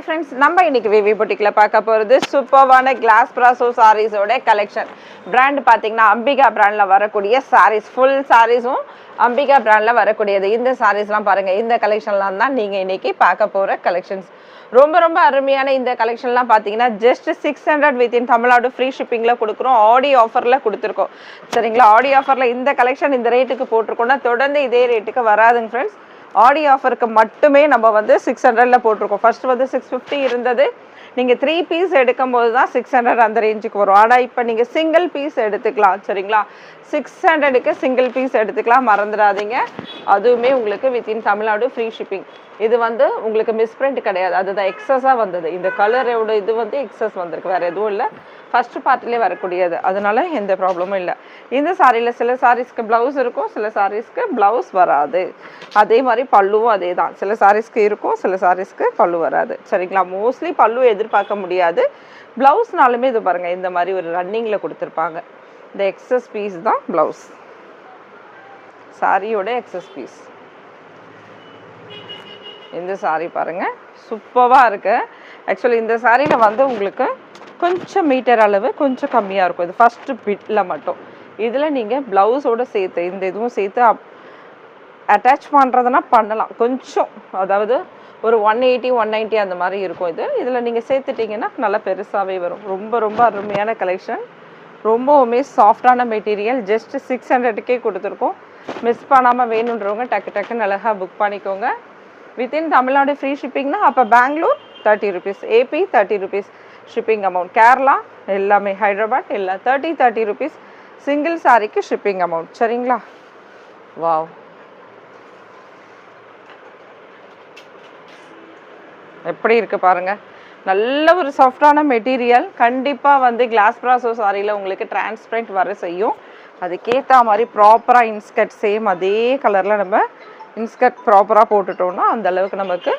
Hi friends, நம்ம இன்னைக்கு விவி பொட்டிக்கில் பார்க்க போகிறது சூப்பர்வான கிளாஸ் ப்ராசோ சாரீஸோட கலெக்ஷன். பிராண்ட் பார்த்தீங்கன்னா அம்பிகா பிராண்டில் வரக்கூடிய சாரீஸ், ஃபுல் சாரீஸும் அம்பிகா பிராண்டில் வரக்கூடியது. இந்த சாரீஸ்லாம் பாருங்கள், இந்த கலெக்ஷன்லாம் தான் நீங்கள் இன்னைக்கு பார்க்க போகிற கலெக்ஷன்ஸ். ரொம்ப ரொம்ப அருமையான இந்த கலெக்ஷன்லாம் பார்த்தீங்கன்னா ஜஸ்ட் 600 வித்தின் தமிழ்நாடு ஃப்ரீ ஷிப்பிங்கில் கொடுக்குறோம். ஆடி ஆஃபரில் கொடுத்துருக்கோம். சரிங்களா, ஆடி ஆஃபரில் இந்த கலெக்ஷன் இந்த ரேட்டுக்கு போட்டிருக்கோம்னா தொடர்ந்து இதே ரேட்டுக்கு வராதுங்க ஃப்ரெண்ட்ஸ். ஆடி ஆஃபருக்கு மட்டுமே நம்ம வந்து 600ல் போட்டிருக்கோம். ஃபர்ஸ்ட் வந்து 650 இருந்தது. நீங்கள் 3 பீஸ் எடுக்கும் போது தான் 600 அந்த ரேஞ்சுக்கு வரும். ஆனால் இப்போ நீங்கள் சிங்கிள் பீஸ் எடுத்துக்கலாம். சரிங்களா, 600க்கு சிங்கிள் பீஸ் எடுத்துக்கலாம், மறந்துடாதீங்க. அதுவுமே உங்களுக்கு வித்தின் தமிழ்நாடு ஃப்ரீ ஷிப்பிங். இது வந்து உங்களுக்கு மிஸ்பிரிண்ட் கிடையாது, அதுதான் எக்ஸஸாக வந்தது. இந்த கலரோட இது வந்து எக்ஸஸ் வந்திருக்கு, வேறு எதுவும் இல்லை. ஃபர்ஸ்ட் பார்ட்லேயே வரக்கூடியது, அதனால எந்த ப்ராப்ளமும் இல்லை. இந்த சாரியில் சில சாரீஸ்க்கு ப்ளவுஸ் இருக்கும், சில சாரீஸ்க்கு ப்ளவுஸ் வராது. அதே மாதிரி பல்லுவும் அதே தான், சில சாரீஸ்க்கு இருக்கும், சில சாரீஸ்க்கு பல்லு வராது. சரிங்களா, மோஸ்ட்லி பல்லு எதிர்பார்க்க முடியாது. ப்ளவுஸ்னாலுமே இது பாருங்கள், இந்த மாதிரி ஒரு ரன்னிங்கில் கொடுத்துருப்பாங்க. இந்த எக்ஸஸ் பீஸ் தான் ப்ளவுஸ், சாரியோட எக்ஸஸ் பீஸ். இந்த சாரீ பாருங்கள், சூப்பராக இருக்குது. ஆக்சுவலி இந்த சாரியில் வந்து உங்களுக்கு கொஞ்சம் மீட்டர் அளவு கொஞ்சம் கம்மியாக இருக்கும். இது ஃபஸ்ட்டு பிட்டில் மட்டும். இதில் நீங்கள் ப்ளவுஸோடு சேர்த்து இந்த இதுவும் சேர்த்து அட்டாச் பண்ணுறதுனா பண்ணலாம். கொஞ்சம் அதாவது ஒரு 180 190 அந்த மாதிரி இருக்கும். இதில் நீங்கள் சேர்த்துட்டிங்கன்னா நல்லா பெருசாகவே வரும். ரொம்ப ரொம்ப அருமையான கலெக்ஷன், ரொம்பவுமே சாஃப்டான மெட்டீரியல். ஜஸ்ட் 600க்கே கொடுத்துருக்கோம். மிஸ் பண்ணாமல் வேணுன்றவங்க டக்கு டக்குன்னு அழகாக புக் பண்ணிக்கோங்க. வித்தின் தமிழ்நாடு ஃப்ரீ ஷிப்பிங்னா அப்போ Bangalore 30 rupees, AP 30 rupees shipping amount, Kerala எல்லாமே, ஹைதராபாத் எல்லாம் 30 ருபீஸ் சிங்கிள் சாரிக்கு ஷிப்பிங் அமௌண்ட். சரிங்களா, வாவ், எப்படி இருக்குது பாருங்கள். நல்ல ஒரு சாஃப்டான மெட்டீரியல். கண்டிப்பாக வந்து கிளாஸ் ப்ராசோ சாரியில் உங்களுக்கு டிரான்ஸ்பரண்ட் வர செய்யும். அதுக்கேற்ற மாதிரி ப்ராப்பராக இன்ஸ்கர்ட் சேம் அதே கலரில் நம்ம இன்ஸ்கர்ட் ப்ராப்பராக போட்டுட்டோம்னா அந்த அளவுக்கு நமக்கு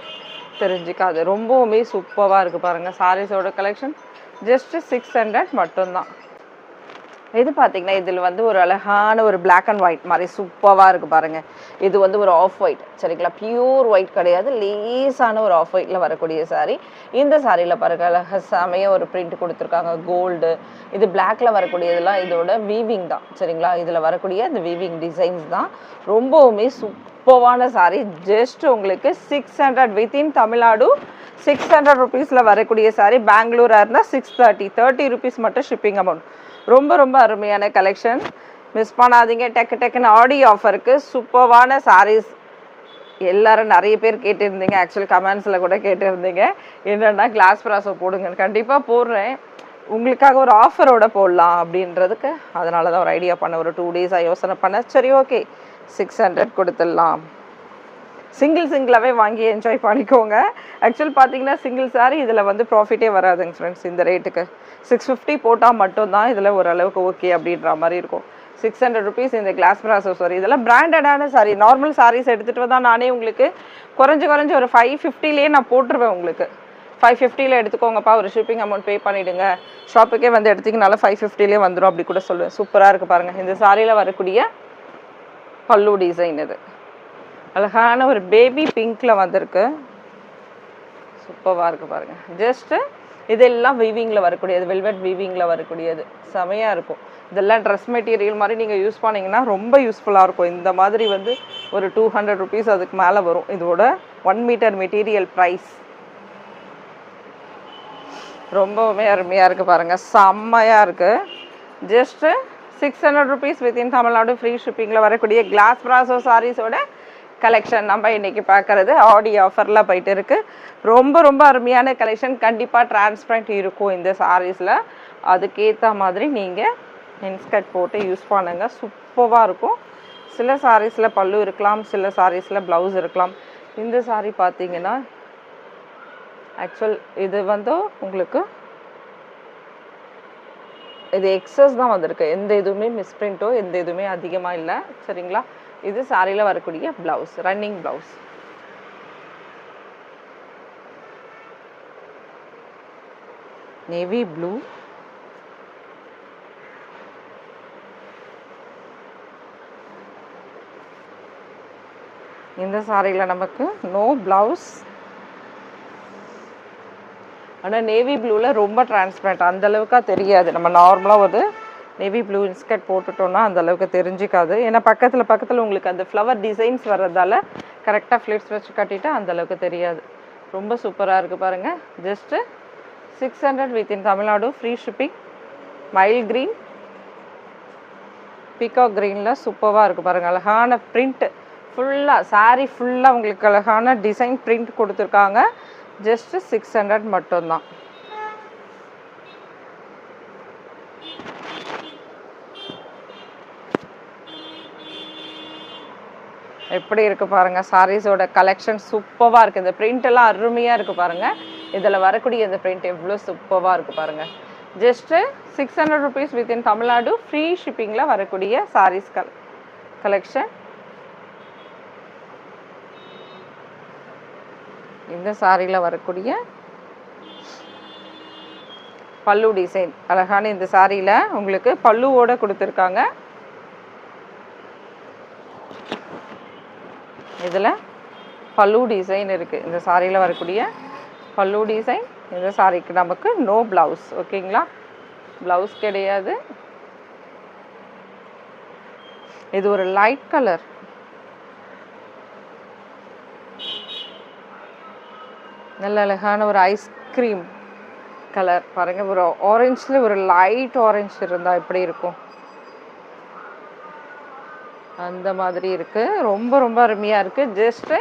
தெரிஞ்சிக்காது. ரொம்பவுமே சூப்பராக இருக்குது பாருங்கள். சாரீஸோட கலெக்ஷன் ஜஸ்ட் 600 மட்டும்தான். இது பார்த்தீங்கன்னா இதில் வந்து ஒரு அழகான ஒரு பிளாக் அண்ட் ஒயிட் மாதிரி சூப்பராக இருக்குது பாருங்கள். இது வந்து ஒரு ஆஃப் ஒயிட். சரிங்களா, பியூர் ஒயிட் கிடையாது, லேஸான ஒரு ஆஃப் ஒயிட்டில் வரக்கூடிய சாரீ. இந்த சாரியில் பாருங்கள் அழகாக செமையாக ஒரு பிரிண்ட் கொடுத்துருக்காங்க, கோல்டு. இது பிளாக்ல வரக்கூடியதெல்லாம் இதோட வீவிங் தான். சரிங்களா, இதில் வரக்கூடிய இந்த வீவிங் டிசைன்ஸ் தான். ரொம்பவுமே சூப்பரான சாரீ. ஜஸ்ட் உங்களுக்கு 600 வித்தின் தமிழ்நாடு 600 ருபீஸில் வரக்கூடிய சாரீ. பெங்களூராக இருந்தால் 630, 30 ருபீஸ் மட்டும் ஷிப்பிங் அமௌண்ட். ரொம்ப ரொம்ப அருமையான கலெக்ஷன், மிஸ் பண்ணாதீங்க. டக்கு டக்குன்னு ஆடி ஆஃபருக்கு சூப்பரான சாரீஸ். எல்லாரும் நிறைய பேர் கேட்டிருந்தீங்க, ஆக்சுவலி கமெண்ட்ஸில் கூட கேட்டிருந்தீங்க என்னென்னா கிளாஸ் ப்ராசோ போடுங்க. கண்டிப்பாக போடுறேன், உங்களுக்காக ஒரு ஆஃபரோட போடலாம் அப்படின்றதுக்கு. அதனால தான் ஒரு ஐடியா பண்ண, ஒரு 2 டேஸாக யோசனை பண்ண. சரி, ஓகே 600 கொடுத்துடலாம். சிங்கிளாகவே வாங்கி என்ஜாய் பண்ணிக்கோங்க. ஆக்சுவல் பார்த்தீங்கன்னா சிங்கிள் சாரி இதில் வந்து ப்ராஃபிட்டே வராதுங்க ஃப்ரெண்ட்ஸ். இந்த ரேட்டுக்கு 650 போட்டால் மட்டும்தான் இதில் ஓரளவுக்கு ஓகே அப்படின்ற மாதிரி இருக்கும். 600 ருபீஸ் இந்த கிளாஸ் ப்ராசோ சாரி. இதெல்லாம் பிராண்டடான சாரி. நார்மல் சாரீஸ் எடுத்துகிட்டு வந்தால் நானே உங்களுக்கு குறைஞ்ச ஒரு 550லேயே நான் போட்டுருவேன். உங்களுக்கு 550ல் எடுத்துக்கோங்கப்பா, ஒரு ஷிப்பிங் அமௌண்ட் பே பண்ணிவிடுங்க, ஷாப்புக்கே வந்து எடுத்திங்கனால 550லேயே வந்துடும் அப்படி கூட சொல்லுவேன். சூப்பராக இருக்குது பாருங்கள். இந்த சாரியில் வரக்கூடிய பல்லு டிசைன் இது அழகான ஒரு பேபி பிங்க்ல வந்திருக்கு. சூப்பராக இருக்குது பாருங்கள். ஜஸ்ட்டு இதெல்லாம் வீவிங்கில் வரக்கூடியது, வெல்வெட் வீவிங்கில் வரக்கூடியது. செமையாக இருக்கும். இதெல்லாம் ட்ரெஸ் மெட்டீரியல் மாதிரி நீங்கள் யூஸ் பண்ணிங்கன்னா ரொம்ப யூஸ்ஃபுல்லாக இருக்கும். இந்த மாதிரி வந்து ஒரு 200 ருபீஸ் அதுக்கு மேலே வரும். இதோட 1 மீட்டர் மெட்டீரியல் ப்ரைஸ். ரொம்பவுமே அருமையாக இருக்குது பாருங்கள், செம்மையாக இருக்குது. Just 600 rupees within Tamil Nadu free ஷிப்பிங்கில் வரக்கூடிய கிளாஸ் ப்ராசோ சாரீஸோட கலெக்ஷன் நம்ம இன்றைக்கி பார்க்குறது ஆடி ஆஃபரில் போயிட்டு இருக்குது. ரொம்ப ரொம்ப அருமையான கலெக்ஷன். கண்டிப்பாக டிரான்ஸ்பரண்ட் இருக்கும் இந்த சாரீஸில். அதுக்கேற்ற மாதிரி நீங்கள் இன்ஸ்கர்ட் போட்டு யூஸ் பண்ணுங்கள், சூப்பராக இருக்கும். சில சாரீஸில் பல்லு இருக்கலாம், சில சாரீஸில் ப்ளவுஸ் இருக்கலாம். இந்த சாரீ பார்த்தீங்கன்னா ஆக்சுவல் இது வந்து உங்களுக்கு இது எக்ஸஸ் தான் வந்திருக்கு. எந்த இதுவுமே மிஸ்பிரிண்ட்டோ எந்த இதுவுமே அதிகமாக இல்லை. சரிங்களா, இது சாரியில் வரக்கூடிய blouse, running blouse. Navy blue, இந்த சாரியில் நமக்கு நோ ப்ளவுஸ், ஆனால் நேவி ப்ளூவில் ரொம்ப டிரான்ஸ்பரண்ட், அந்தளவுக்காக தெரியாது. நம்ம நார்மலாக ஒரு நேவி ப்ளூ இன்ஸ்கர்ட் போட்டுட்டோன்னா அந்தளவுக்கு தெரிஞ்சிக்காது. ஏன்னா பக்கத்தில் உங்களுக்கு அந்த ஃப்ளவர் டிசைன்ஸ் வர்றதால கரெக்டாக ஃப்ளிட்ஸ் வச்சு கட்டிட்டா அந்தளவுக்கு தெரியாது. ரொம்ப சூப்பராக இருக்குது பாருங்கள். Just 600 within Tamil Nadu, free shipping. Mile green, peacock க்ரீனில் சூப்பராக இருக்குது பாருங்கள். அழகான பிரிண்ட்டு ஃபுல்லாக சாரீ ஃபுல்லாக உங்களுக்கு அழகான டிசைன் பிரிண்ட் கொடுத்துருக்காங்க. ஜஸ்ட்டு 600 மட்டும்தான். எப்படி இருக்குது பாருங்கள். சாரீஸோட கலெக்ஷன் சூப்பராக இருக்குது. இந்த பிரிண்ட் எல்லாம் அருமையாக இருக்குது பாருங்கள். இதில் வரக்கூடிய இந்த பிரிண்ட் எவ்வளோ சூப்பராக இருக்குது பாருங்கள். Just 600 rupees within Tamil Nadu, free ஷிப்பிங்கில் வரக்கூடிய சாரீஸ் கலெக்ஷன். இந்த சாரியில் வரக்கூடிய பல்லு டிசைன் அழகான இந்த சாரியில் உங்களுக்கு பல்லுவோட கொடுத்துருக்காங்க. இதில் பல்லு டிசைன் இருக்குது. இந்த சாரியில் வரக்கூடிய பல்லு டிசைன். இந்த சாரிக்கு நமக்கு நோ ப்ளவுஸ், ஓகேங்களா? ப்ளவுஸ் கிடையாது. இது ஒரு லைட் கலர், நல்ல அழகான ஒரு ஐஸ்கிரீம் கலர் பாருங்கள். ஒரு ஆரஞ்சில் ஒரு லைட் ஆரஞ்சு இருந்தால் எப்படி இருக்கும் அந்த மாதிரி இருக்குது. ரொம்ப ரொம்ப அருமையாக இருக்குது. ஜஸ்ட்டு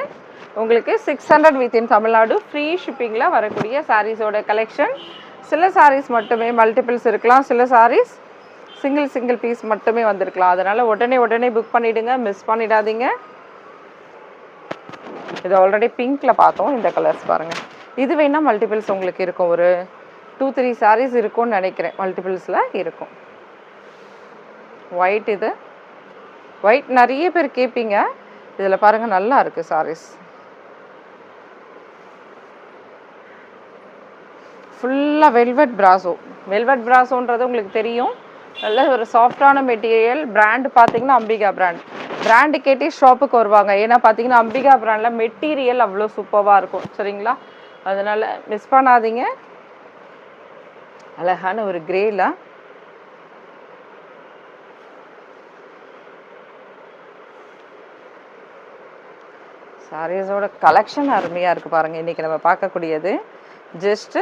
உங்களுக்கு 600 வித்தின் தமிழ்நாடு, ஃப்ரீ ஷிப்பிங்கில் வரக்கூடிய சாரீஸோட கலெக்ஷன். சில சாரீஸ் மட்டுமே மல்டிபிள்ஸ் இருக்கலாம், சில சாரீஸ் சிங்கிள் பீஸ் மட்டுமே வந்திருக்கலாம். அதனால் உடனே புக் பண்ணிவிடுங்க, மிஸ் பண்ணிடாதீங்க. இது ஆல்ரெடி பிங்க்கில் பார்த்தோம். இந்த கலர்ஸ் பாருங்கள். இது வேணால் மல்டிபிள்ஸ் உங்களுக்கு இருக்கும். ஒரு 2-3 சாரீஸ் இருக்கும்னு நினைக்கிறேன். மல்டிபிள்ஸில் இருக்கும். ஒயிட், இது ஒயிட் நிறைய பேர் கேட்பீங்க. இதில் பாருங்கள் நல்லா இருக்குது சாரீஸ். ஃபுல்லாக வெல்வெட் பிராசோ. வெல்வெட் பிராசோன்றது உங்களுக்கு தெரியும். நல்ல ஒரு சாஃப்டான மெட்டீரியல். பிராண்டு பார்த்தீங்கன்னா அம்பிகா பிராண்டு கேட்டே ஷாப்புக்கு வருவாங்க. ஏன்னா பார்த்தீங்கன்னா அம்பிகா பிராண்டில் மெட்டீரியல் அவ்வளோ சூப்பராக இருக்கும், சரிங்களா? அதனால் மிஸ் பண்ணாதீங்க. அழகான ஒரு கிரேல சாரீஸோட கலெக்ஷன் அருமையாக இருக்குது பாருங்கள். இன்றைக்கி நம்ம பார்க்கக்கூடியது ஜஸ்ட்டு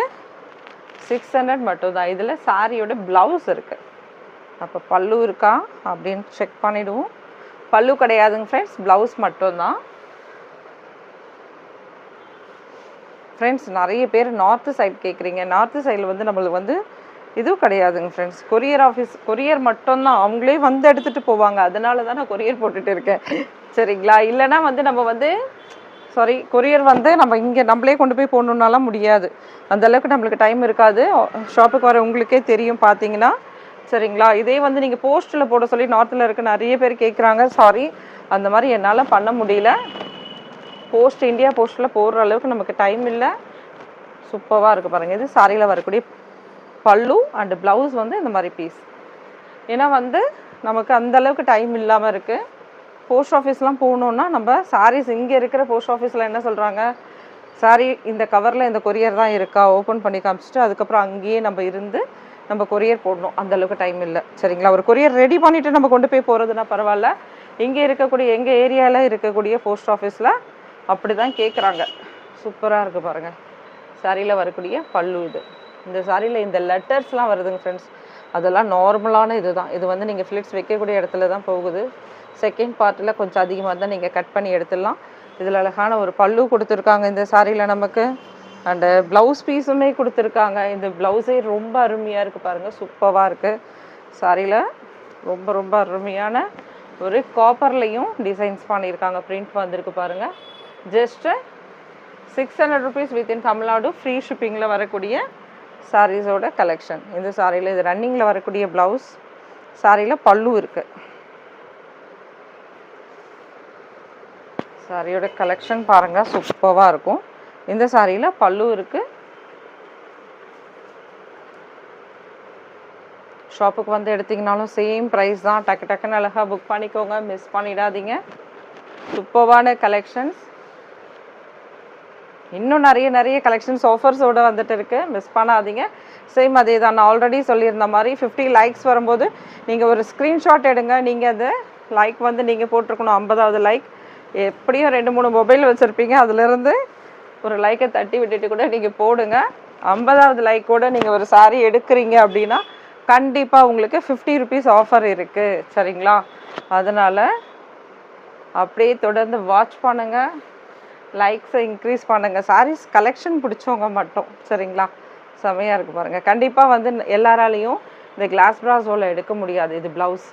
600 மட்டும்தான். இதில் சாரியோட ப்ளவுஸ் இருக்குது. அப்போ பல்லு இருக்கா அப்படின்னு செக் பண்ணிவிடுவோம். பல்லு கிடையாதுங்க ஃப்ரெண்ட்ஸ், ப்ளவுஸ் மட்டும்தான். ஃப்ரெண்ட்ஸ் நிறைய பேர் நார்த்து சைட் கேட்குறீங்க. நார்த்து சைடில் வந்து நம்மளுக்கு வந்து இதுவும் கிடையாதுங்க ஃப்ரெண்ட்ஸ். கொரியர் மட்டும்தான். அவங்களே வந்து எடுத்துகிட்டு போவாங்க. அதனால தான் நான் கொரியர் போட்டுட்டு இருக்கேன், சரிங்களா? இல்லைனா வந்து நம்ம வந்து கொரியர் வந்து நம்ம இங்கே நம்மளே கொண்டு போய் போடணுன்னாலாம் முடியாது. அந்தளவுக்கு நம்மளுக்கு டைம் இருக்காது. ஷாப்புக்கு வர உங்களுக்கே தெரியும் பார்த்தீங்கன்னா, சரிங்களா? இதே வந்து நீங்கள் போஸ்ட்டில் போட சொல்லி நார்த்தில் இருக்க நிறைய பேர் கேட்குறாங்க. சாரி, அந்த மாதிரி என்னால் பண்ண முடியல. இந்தியா போஸ்ட்டில் போடுற அளவுக்கு நமக்கு டைம் இல்லை. சூப்பராக இருக்குது பாருங்கள். இது சாரியில் வரக்கூடிய பல்லு அண்டு ப்ளவுஸ் வந்து இந்த மாதிரி பீஸ். ஏன்னா வந்து நமக்கு அந்தளவுக்கு டைம் இல்லாமல் இருக்குது. போஸ்ட் ஆஃபீஸ்லாம் போகணுன்னா நம்ம சாரீஸ் இங்கே இருக்கிற போஸ்ட் ஆஃபீஸில் என்ன சொல்கிறாங்க, சாரி இந்த கவரில் இந்த கொரியர் தான் இருக்கா ஓப்பன் பண்ணி காமிச்சிட்டு அதுக்கப்புறம் அங்கேயே நம்ம இருந்து நம்ம கொரியர் போடணும். அந்தளவுக்கு டைம் இல்லை, சரிங்களா? ஒரு கொரியர் ரெடி பண்ணிவிட்டு நம்ம கொண்டு போய் போகிறதுனா பரவாயில்ல. இங்கே இருக்கக்கூடிய எங்கள் ஏரியாவில் இருக்கக்கூடிய போஸ்ட் ஆஃபீஸில் அப்படி தான் கேட்குறாங்க. சூப்பராக இருக்குது பாருங்கள். சாரியில் வரக்கூடிய பல்லு இது. இந்த சாரியில் இந்த லெட்டர்ஸ்லாம் வருதுங்க ஃப்ரெண்ட்ஸ். அதெல்லாம் நார்மலான இது தான். இது வந்து நீங்கள் ஃப்ளிட்ஸ் வைக்கக்கூடிய இடத்துல தான் போகுது. செகண்ட் பார்ட்டில் கொஞ்சம் அதிகமாக தான் நீங்கள் கட் பண்ணி எடுத்துடலாம். இதில் அழகான ஒரு பல்லு கொடுத்துருக்காங்க இந்த சாரியில் நமக்கு. அண்டு ப்ளவுஸ் பீஸுமே கொடுத்துருக்காங்க. இந்த ப்ளவுஸே ரொம்ப அருமையாக இருக்குது பாருங்கள். சூப்பராக இருக்குது. சாரியில் ரொம்ப ரொம்ப அருமையான ஒரு காப்பர்லேயும் டிசைன்ஸ் பண்ணியிருக்காங்க. பிரிண்ட் வந்திருக்கு பாருங்கள். Just 600 rupees within Tamil Nadu, free ஷிப்பிங்கில் வரக்கூடிய சாரீஸோட கலெக்ஷன். இந்த சாரியில் இது ரன்னிங்கில் வரக்கூடிய ப்ளவுஸ். சாரியில் பல்லு இருக்குது. சாரியோட கலெக்ஷன் பாருங்கள், சூப்பராக இருக்கும். இந்த சாரியில் பல்லு இருக்குது. ஷாப்புக்கு வந்து எடுத்திங்கனாலும் சேம் ப்ரைஸ் தான். டக்குன்னு அழகாக புக் பண்ணிக்கோங்க, மிஸ் பண்ணிடாதீங்க. சூப்பரான கலெக்ஷன்ஸ். இன்னும் நிறைய கலெக்ஷன்ஸ் ஆஃபர்ஸோடு வந்துட்டு இருக்குது, மிஸ் பண்ணாதீங்க. சேம் அதே தான், நான் ஆல்ரெடி சொல்லியிருந்த மாதிரி 50 லைக்ஸ் வரும்போது நீங்கள் ஒரு ஸ்க்ரீன்ஷாட் எடுங்க. நீங்கள் அது லைக் வந்து நீங்கள் போட்டிருக்கணும் 50வது லைக். எப்படியும் 2-3 மொபைல் வச்சுருப்பீங்க, அதுலேருந்து ஒரு லைக்கை தட்டி விட்டுட்டு கூட நீங்கள் போடுங்க. 50வது லைக்கோடு நீங்கள் ஒரு சாரீ எடுக்கிறீங்க அப்படின்னா கண்டிப்பாக உங்களுக்கு 50 ருபீஸ் ஆஃபர் இருக்குது. சரிங்களா? அதனால் அப்படியே தொடர்ந்து வாட்ச் பண்ணுங்கள், லைக்ஸை இன்க்ரீஸ் பண்ணுங்கள். சாரீஸ் கலெக்ஷன் பிடிச்சவங்க மட்டும். சரிங்களா? செமையாக இருக்குது பாருங்கள். கண்டிப்பாக வந்து எல்லாராலையும் இந்த கிளாஸ் ப்ராஸோவில் எடுக்க முடியாது. இது ப்ளவுஸ்,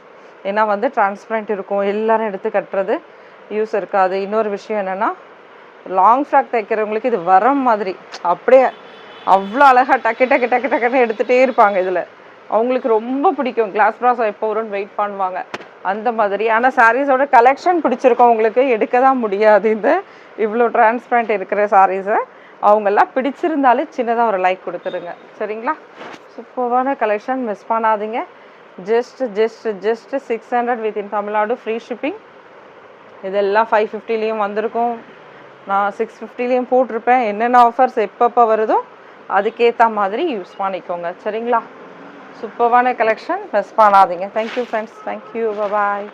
ஏன்னா வந்து டிரான்ஸ்பரண்ட் இருக்கும், எல்லாரும் எடுத்து கட்டுறது யூஸ் இருக்காது. இன்னொரு விஷயம் என்னென்னா, லாங் ஃப்ராக் தைக்கிறவங்களுக்கு இது வர மாதிரி அப்படியே அவ்வளோ அழகாக டக்குன்னு எடுத்துகிட்டே இருப்பாங்க. இதில் அவங்களுக்கு ரொம்ப பிடிக்கும். கிளாஸ் ப்ராஸோ எப்போ வரும்னு வெயிட் பண்ணுவாங்க அந்த மாதிரி. ஆனால் சாரீஸோட கலெக்ஷன் பிடிச்சிருக்கோம் உங்களுக்கு, எடுக்க தான் முடியாது இந்த இவ்வளோ டிரான்ஸ்பரண்ட் இருக்கிற சாரீஸை. அவங்கெல்லாம் பிடிச்சிருந்தாலே சின்னதாக ஒரு லைக் கொடுத்துருங்க. சரிங்களா? சூப்பரான கலெக்ஷன், மிஸ் பண்ணாதீங்க. Just 600 within Tamil Nadu, free shipping. இதெல்லாம் 550லேயும் வந்திருக்கும், நான் 650லேயும் போட்டிருப்பேன். என்னென்ன ஆஃபர்ஸ் எப்பப்போ வருதோ அதுக்கேற்ற மாதிரி யூஸ் பண்ணிக்கோங்க. சரிங்களா? சூப்பரான கலெக்ஷன், மிஸ் பண்ணாதீங்க. தேங்க்யூ ஃப்ரெண்ட்ஸ், தேங்க்யூ, பாய்.